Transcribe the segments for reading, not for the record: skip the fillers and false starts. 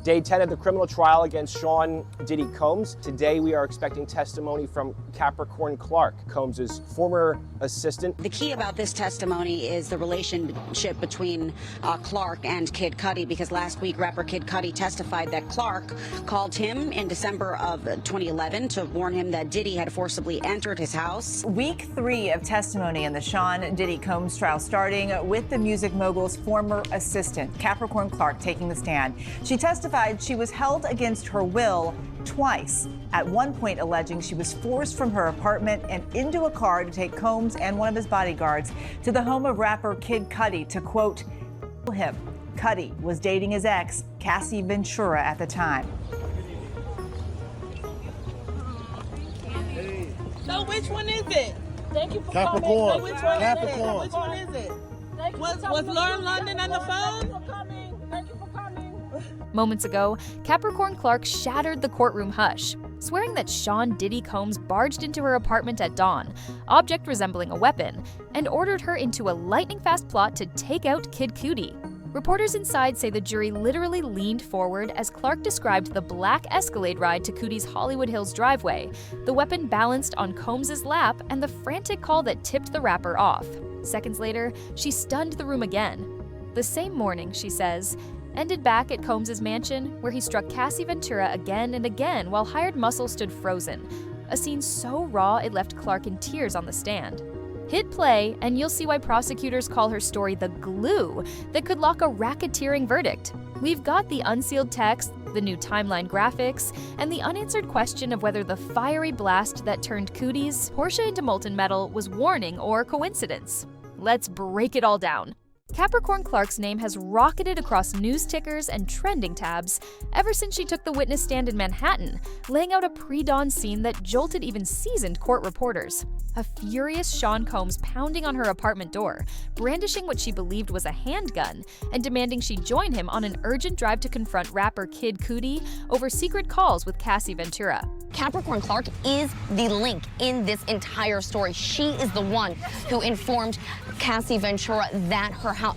Day 10 of the criminal trial against Sean Diddy Combs. Today we are expecting testimony from Capricorn Clark, Combs' former assistant. The key about this testimony is the relationship between Clark and Kid Cudi, because last week rapper Kid Cudi testified that Clark called him in December of 2011 to warn him that Diddy had forcibly entered his house. Week 3 of testimony in the Sean Diddy Combs trial, starting with the music mogul's former assistant, Capricorn Clark, taking the stand. She testified she was held against her will twice, at one point alleging she was forced from her apartment and into a car to take Combs and one of his bodyguards to the home of rapper Kid Cudi to, quote, kill him. Cudi was dating his ex, Cassie Ventura, at the time. So which one is it? Thank you for Capricorn. coming. Which one Capricorn. is it? Which one is it? Thank you Was for coming. Lauren London on the Thank you phone? for coming. Thank you for coming. Moments ago, Capricorn Clark shattered the courtroom hush, swearing that Sean Diddy Combs barged into her apartment at dawn, object resembling a weapon, and ordered her into a lightning-fast plot to take out Kid Cudi. Reporters inside say the jury literally leaned forward as Clark described the black Escalade ride to Cudi's Hollywood Hills driveway, the weapon balanced on Combs' lap, and the frantic call that tipped the rapper off. Seconds later, she stunned the room again. The same morning, she says, ended back at Combs' mansion, where he struck Cassie Ventura again and again while hired muscle stood frozen, a scene so raw it left Clark in tears on the stand. Hit play, and you'll see why prosecutors call her story the glue that could lock a racketeering verdict. We've got the unsealed text, the new timeline graphics, and the unanswered question of whether the fiery blast that turned Cudi's Porsche into molten metal was warning or coincidence. Let's break it all down. Capricorn Clark's name has rocketed across news tickers and trending tabs ever since she took the witness stand in Manhattan, laying out a pre-dawn scene that jolted even seasoned court reporters. A furious Sean Combs pounding on her apartment door, brandishing what she believed was a handgun, and demanding she join him on an urgent drive to confront rapper Kid Cudi over secret calls with Cassie Ventura. Capricorn Clark is the link in this entire story. She is the one who informed Cassie Ventura that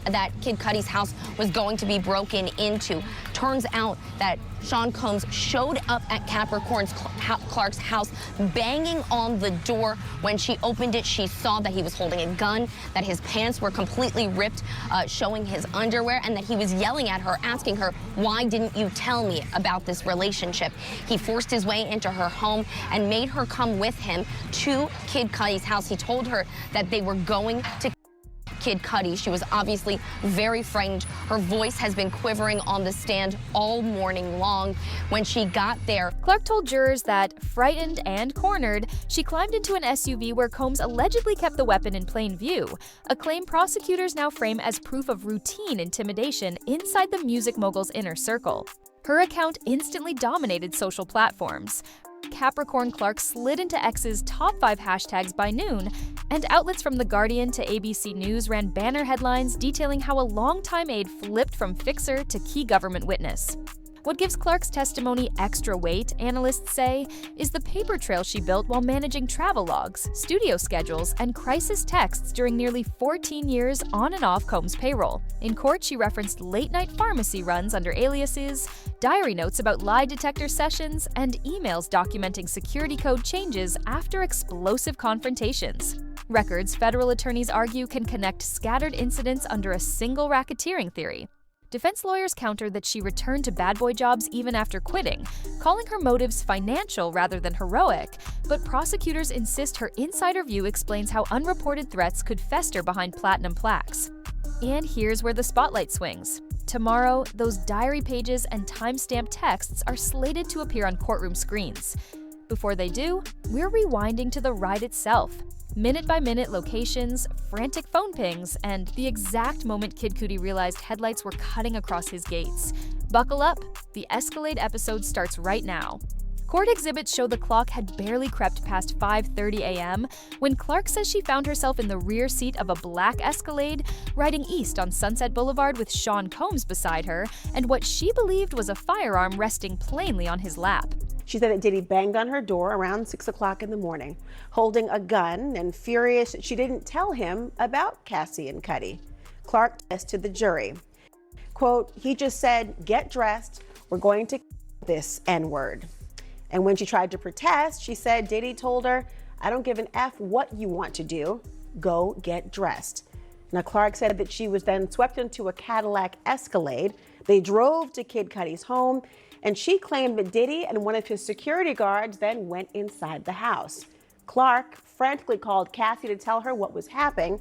that Kid Cudi's house was going to be broken into. Turns out that Sean Combs showed up at Capricorn Clark's house banging on the door. When she opened it, she saw that he was holding a gun, that his pants were completely ripped, showing his underwear, and that he was yelling at her, asking her, "Why didn't you tell me about this relationship?" He forced his way into her home and made her come with him to Kid Cudi's house. He told her that they were going to Kid Cudi. She was obviously very frightened. Her voice has been quivering on the stand all morning long. When she got there, Clark told jurors that, frightened and cornered, she climbed into an SUV where Combs allegedly kept the weapon in plain view, a claim prosecutors now frame as proof of routine intimidation inside the music mogul's inner circle. Her account instantly dominated social platforms. Capricorn Clark slid into X's top 5 hashtags by noon, and outlets from The Guardian to ABC News ran banner headlines detailing how a longtime aide flipped from fixer to key government witness. What gives Clark's testimony extra weight, analysts say, is the paper trail she built while managing travel logs, studio schedules, and crisis texts during nearly 14 years on and off Combs' payroll. In court, she referenced late-night pharmacy runs under aliases, diary notes about lie detector sessions, and emails documenting security code changes after explosive confrontations. Records, federal attorneys argue, can connect scattered incidents under a single racketeering theory. Defense lawyers counter that she returned to bad boy jobs even after quitting, calling her motives financial rather than heroic, but prosecutors insist her insider view explains how unreported threats could fester behind platinum plaques. And here's where the spotlight swings. Tomorrow, those diary pages and timestamped texts are slated to appear on courtroom screens. Before they do, we're rewinding to the ride itself. Minute-by-minute locations, frantic phone pings, and the exact moment Kid Cudi realized headlights were cutting across his gates. Buckle up, the Escalade episode starts right now. Court exhibits show the clock had barely crept past 5:30 a.m. when Clark says she found herself in the rear seat of a black Escalade riding east on Sunset Boulevard with Sean Combs beside her and what she believed was a firearm resting plainly on his lap. She said that Diddy banged on her door around 6 o'clock in the morning, holding a gun and furious that she didn't tell him about Cassie and Cudi. Clark says to the jury, quote, "He just said, get dressed, We're going to this N-word. And when she tried to protest, she said Diddy told her, I don't give an F what you want to do. Go get dressed. Now, Clark said that she was then swept into a Cadillac Escalade. They drove to Kid Cudi's home, and she claimed that Diddy and one of his security guards then went inside the house. Clark frantically called Cassie to tell her what was happening,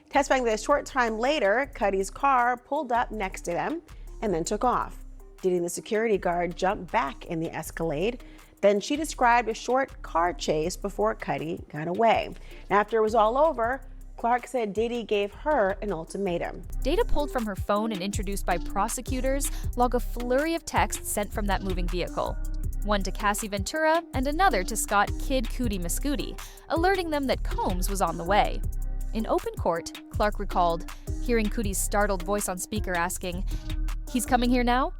testifying that a short time later, Cudi's car pulled up next to them and then took off. Diddy and the security guard jumped back in the Escalade. Then she described a short car chase before Cudi got away. And after it was all over, Clark said Diddy gave her an ultimatum. Data pulled from her phone and introduced by prosecutors log a flurry of texts sent from that moving vehicle. One to Cassie Ventura and another to Scott Kid Cudi Mascudi, alerting them that Combs was on the way. In open court, Clark recalled hearing Cudi's startled voice on speaker asking, "He's coming here now?"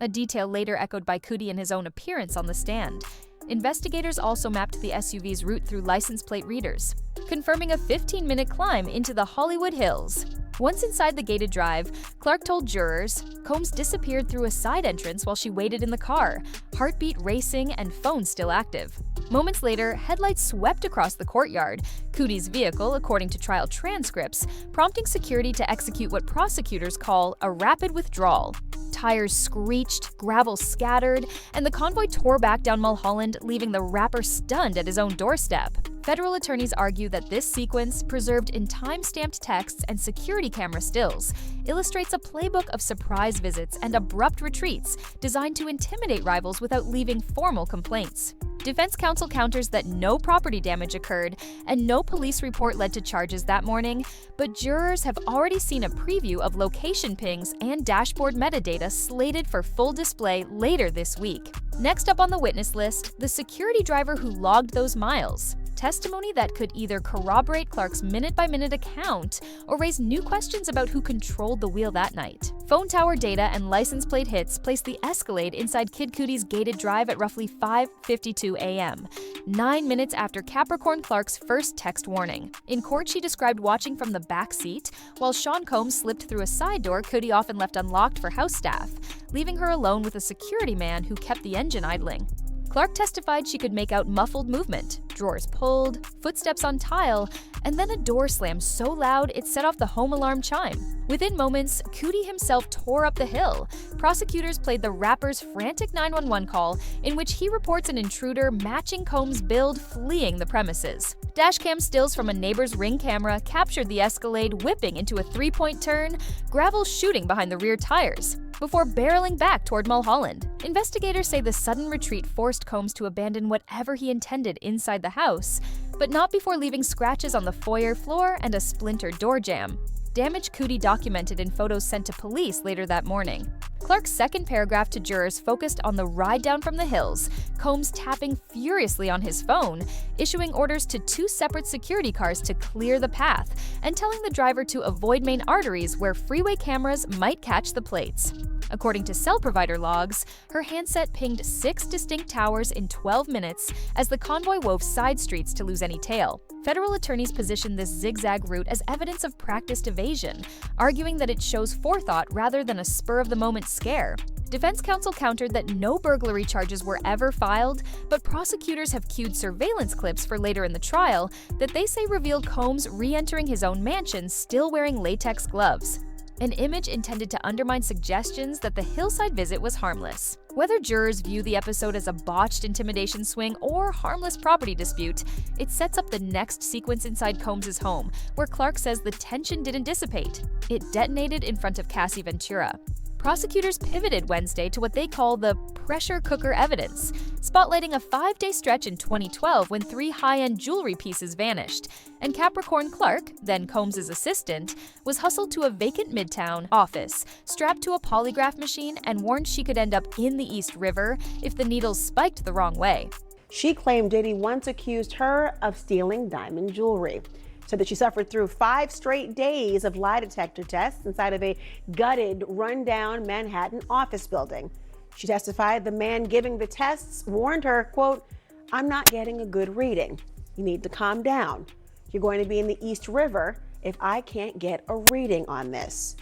A detail later echoed by Cudi in his own appearance on the stand. Investigators also mapped the SUV's route through license plate readers, confirming a 15-minute climb into the Hollywood Hills. Once inside the gated drive, Clark told jurors Combs disappeared through a side entrance while she waited in the car, heartbeat racing and phone still active. Moments later, headlights swept across the courtyard, Cudi's vehicle, according to trial transcripts, prompting security to execute what prosecutors call a rapid withdrawal. Tires screeched, gravel scattered, and the convoy tore back down Mulholland, leaving the rapper stunned at his own doorstep. Federal attorneys argue that this sequence, preserved in time-stamped texts and security camera stills, illustrates a playbook of surprise visits and abrupt retreats designed to intimidate rivals without leaving formal complaints. Defense counsel counters that no property damage occurred and no police report led to charges that morning, but jurors have already seen a preview of location pings and dashboard metadata slated for full display later this week. Next up on the witness list, the security driver who logged those miles. Testimony that could either corroborate Clark's minute-by-minute account or raise new questions about who controlled the wheel that night. Phone tower data and license plate hits placed the Escalade inside Kid Cudi's gated drive at roughly 5:52 a.m., 9 minutes after Capricorn Clark's first text warning. In court, she described watching from the back seat, while Sean Combs slipped through a side door Cudi often left unlocked for house staff, leaving her alone with a security man who kept the engine idling. Clark testified she could make out muffled movement, drawers pulled, footsteps on tile, and then a door slammed so loud it set off the home alarm chime. Within moments, Cudi himself tore up the hill. Prosecutors played the rapper's frantic 911 call, in which he reports an intruder matching Combs' build fleeing the premises. Dashcam stills from a neighbor's Ring camera captured the Escalade whipping into a three-point turn, gravel shooting behind the rear tires, before barreling back toward Mulholland. Investigators say the sudden retreat forced Combs to abandon whatever he intended inside the house, but not before leaving scratches on the foyer floor and a splintered door jamb. Damage Cudi documented in photos sent to police later that morning. Clark's second paragraph to jurors focused on the ride down from the hills, Combs tapping furiously on his phone, issuing orders to two separate security cars to clear the path, and telling the driver to avoid main arteries where freeway cameras might catch the plates. According to cell provider logs, her handset pinged 6 distinct towers in 12 minutes as the convoy wove side streets to lose any tail. Federal attorneys position this zigzag route as evidence of practiced evasion, arguing that it shows forethought rather than a spur-of-the-moment scare. Defense counsel countered that no burglary charges were ever filed, but prosecutors have cued surveillance clips for later in the trial that they say revealed Combs re-entering his own mansion still wearing latex gloves. An image intended to undermine suggestions that the hillside visit was harmless. Whether jurors view the episode as a botched intimidation swing or harmless property dispute, it sets up the next sequence inside Combs' home, where Clark says the tension didn't dissipate. It detonated in front of Cassie Ventura. Prosecutors pivoted Wednesday to what they call the pressure cooker evidence, spotlighting a 5-day stretch in 2012 when 3 high-end jewelry pieces vanished, and Capricorn Clark, then Combs' assistant, was hustled to a vacant Midtown office, strapped to a polygraph machine, and warned she could end up in the East River if the needles spiked the wrong way. She claimed Diddy once accused her of stealing diamond jewelry. Said that she suffered through 5 straight days of lie detector tests inside of a gutted, rundown Manhattan office building. She testified the man giving the tests warned her, quote, "I'm not getting a good reading. You need to calm down. You're going to be in the East River if I can't get a reading on this."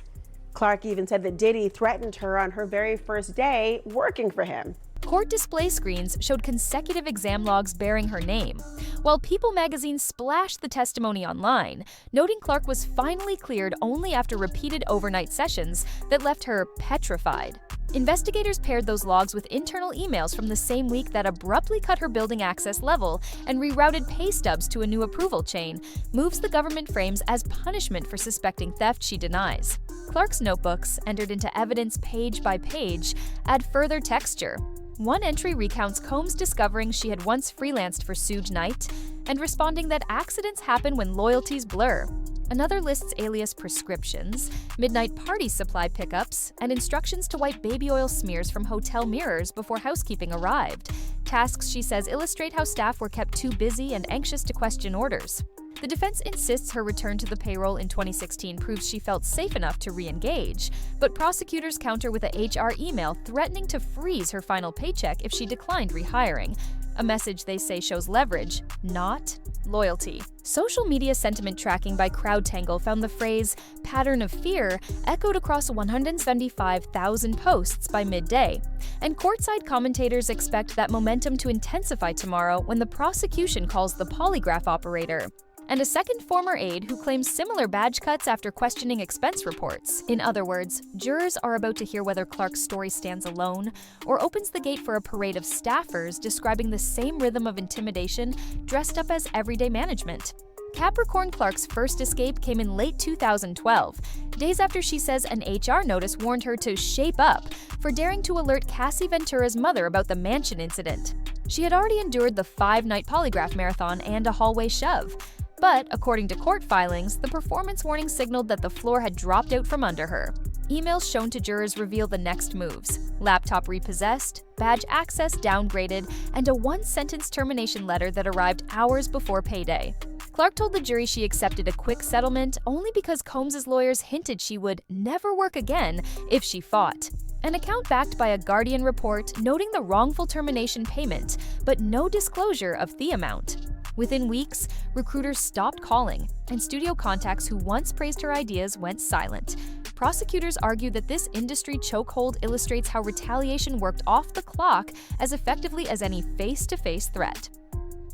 Clark even said that Diddy threatened her on her very first day working for him. Court display screens showed consecutive exam logs bearing her name, while People magazine splashed the testimony online, noting Clark was finally cleared only after repeated overnight sessions that left her petrified. Investigators paired those logs with internal emails from the same week that abruptly cut her building access level and rerouted pay stubs to a new approval chain, moves the government frames as punishment for suspecting theft she denies. Clark's notebooks, entered into evidence page by page, add further texture. One entry recounts Combs discovering she had once freelanced for Suge Knight and responding that accidents happen when loyalties blur. Another lists alias prescriptions, midnight party supply pickups, and instructions to wipe baby oil smears from hotel mirrors before housekeeping arrived. Tasks, she says, illustrate how staff were kept too busy and anxious to question orders. The defense insists her return to the payroll in 2016 proves she felt safe enough to re-engage, but prosecutors counter with a HR email threatening to freeze her final paycheck if she declined rehiring. A message they say shows leverage, not loyalty. Social media sentiment tracking by CrowdTangle found the phrase "pattern of fear" echoed across 175,000 posts by midday. And courtside commentators expect that momentum to intensify tomorrow when the prosecution calls the polygraph operator. And a second former aide who claims similar badge cuts after questioning expense reports. In other words, jurors are about to hear whether Clark's story stands alone or opens the gate for a parade of staffers describing the same rhythm of intimidation dressed up as everyday management. Capricorn Clark's first escape came in late 2012, days after she says an HR notice warned her to shape up for daring to alert Cassie Ventura's mother about the mansion incident. She had already endured the 5-night polygraph marathon and a hallway shove. But, according to court filings, the performance warning signaled that the floor had dropped out from under her. Emails shown to jurors reveal the next moves: laptop repossessed, badge access downgraded, and a one-sentence termination letter that arrived hours before payday. Clark told the jury she accepted a quick settlement only because Combs' lawyers hinted she would never work again if she fought. An account backed by a Guardian report noting the wrongful termination payment, but no disclosure of the amount. Within weeks, recruiters stopped calling, and studio contacts who once praised her ideas went silent. Prosecutors argued that this industry chokehold illustrates how retaliation worked off the clock as effectively as any face-to-face threat.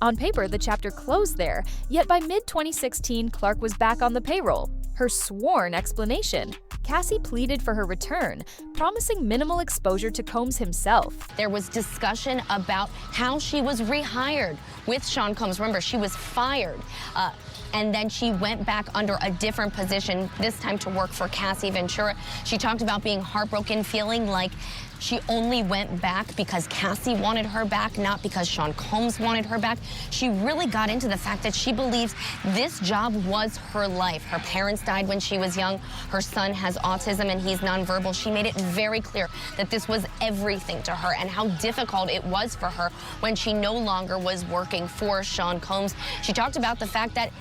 On paper, the chapter closed there, yet by mid-2016, Clark was back on the payroll. Her sworn explanation: Cassie pleaded for her return, promising minimal exposure to Combs himself. There was discussion about how she was rehired with Sean Combs. Remember, she was fired. And then she went back under a different position, this time to work for Cassie Ventura. She talked about being heartbroken, feeling like she only went back because Cassie wanted her back, not because Sean Combs wanted her back. She really got into the fact that she believes this job was her life. Her parents died when she was young. Her son has autism and he's nonverbal. She made it very clear that this was everything to her and how difficult it was for her when she no longer was working for Sean Combs. She talked about the fact that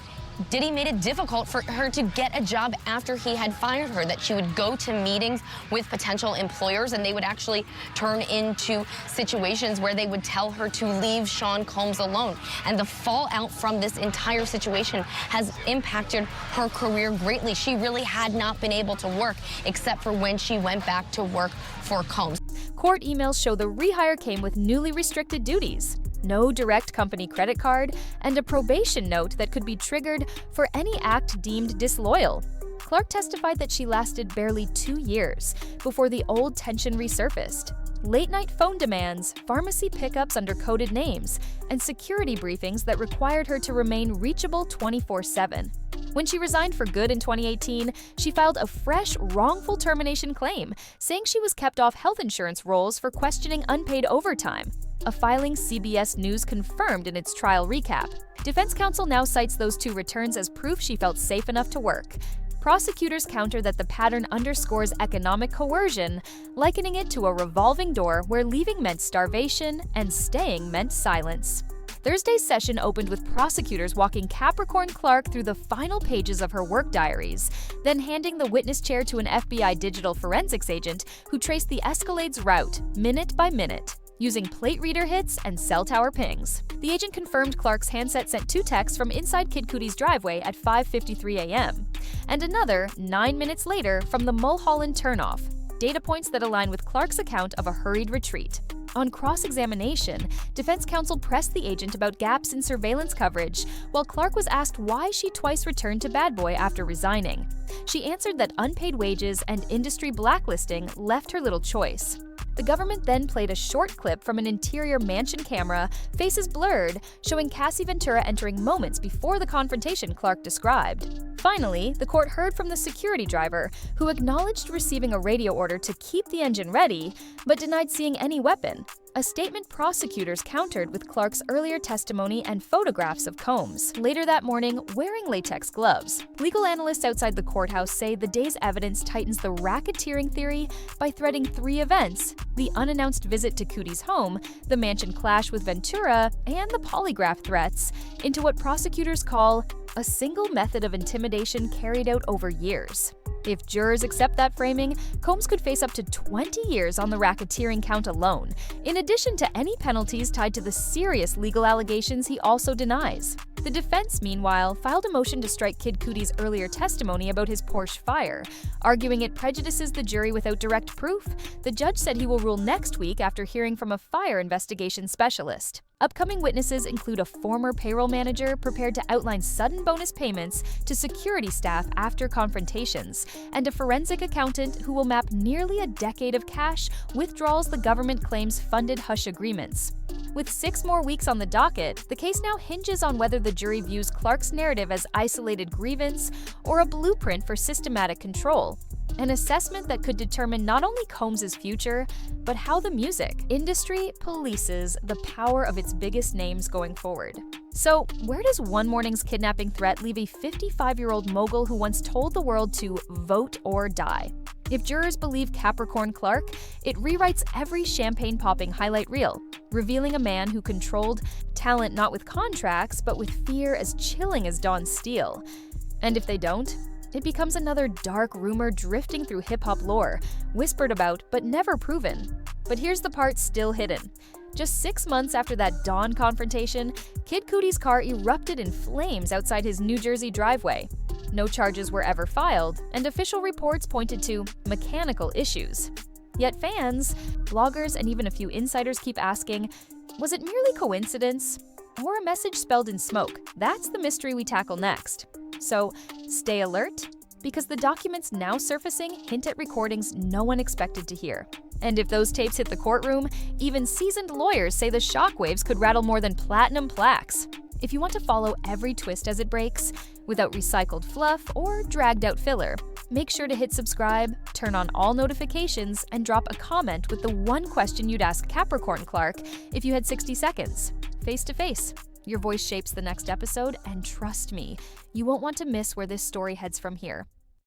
Diddy made it difficult for her to get a job after he had fired her, that she would go to meetings with potential employers and they would actually turn into situations where they would tell her to leave Sean Combs alone. And the fallout from this entire situation has impacted her career greatly. She really had not been able to work except for when she went back to work for Combs. Court emails show the rehire came with newly restricted duties: no direct company credit card, and a probation note that could be triggered for any act deemed disloyal. Clark testified that she lasted barely 2 years before the old tension resurfaced. Late-night phone demands, pharmacy pickups under coded names, and security briefings that required her to remain reachable 24/7. When she resigned for good in 2018, she filed a fresh wrongful termination claim, saying she was kept off health insurance rolls for questioning unpaid overtime. A filing CBS News confirmed in its trial recap. Defense counsel now cites those 2 returns as proof she felt safe enough to work. Prosecutors counter that the pattern underscores economic coercion, likening it to a revolving door where leaving meant starvation and staying meant silence. Thursday's session opened with prosecutors walking Capricorn Clark through the final pages of her work diaries, then handing the witness chair to an FBI digital forensics agent who traced the Escalade's route, minute by minute. using plate reader hits and cell tower pings. The agent confirmed Clark's handset sent 2 texts from inside Kid Cudi's driveway at 5:53 a.m. and another 9 minutes later from the Mulholland turnoff, data points that align with Clark's account of a hurried retreat. On cross-examination, defense counsel pressed the agent about gaps in surveillance coverage, while Clark was asked why she twice returned to Bad Boy after resigning. She answered that unpaid wages and industry blacklisting left her little choice. The government then played a short clip from an interior mansion camera, faces blurred, showing Cassie Ventura entering moments before the confrontation Clark described. Finally, the court heard from the security driver, who acknowledged receiving a radio order to keep the engine ready, but denied seeing any weapon, a statement prosecutors countered with Clark's earlier testimony and photographs of Combs, later that morning wearing latex gloves. Legal analysts outside the courthouse say the day's evidence tightens the racketeering theory by threading 3 events: the unannounced visit to Cudi's home, the mansion clash with Ventura, and the polygraph threats, into what prosecutors call a single method of intimidation carried out over years. If jurors accept that framing, Combs could face up to 20 years on the racketeering count alone, in addition to any penalties tied to the serious legal allegations he also denies. The defense, meanwhile, filed a motion to strike Kid Cudi's earlier testimony about his Porsche fire, arguing it prejudices the jury without direct proof. The judge said he will rule next week after hearing from a fire investigation specialist. Upcoming witnesses include a former payroll manager prepared to outline sudden bonus payments to security staff after confrontations, and a forensic accountant who will map nearly a decade of cash withdrawals the government claims funded hush agreements. With 6 more weeks on the docket, the case now hinges on whether the jury views Clark's narrative as isolated grievance or a blueprint for systematic control, an assessment that could determine not only Combs' future, but how the music industry polices the power of its biggest names going forward. So, where does one morning's kidnapping threat leave a 55-year-old mogul who once told the world to vote or die? If jurors believe Capricorn Clark, it rewrites every champagne-popping highlight reel, revealing a man who controlled talent not with contracts, but with fear as chilling as Dawn Steel. And if they don't, it becomes another dark rumor drifting through hip-hop lore, whispered about but never proven. But here's the part still hidden. Just 6 months after that Dawn confrontation, Kid Cudi's car erupted in flames outside his New Jersey driveway. No charges were ever filed, and official reports pointed to mechanical issues. Yet fans, bloggers, and even a few insiders keep asking, was it merely coincidence? Or a message spelled in smoke? That's the mystery we tackle next. So stay alert, because the documents now surfacing hint at recordings no one expected to hear. And if those tapes hit the courtroom, even seasoned lawyers say the shockwaves could rattle more than platinum plaques. If you want to follow every twist as it breaks, without recycled fluff or dragged out filler, make sure to hit subscribe, turn on all notifications, and drop a comment with the one question you'd ask Capricorn Clark if you had 60 seconds, face to face. Your voice shapes the next episode, and trust me, you won't want to miss where this story heads from here.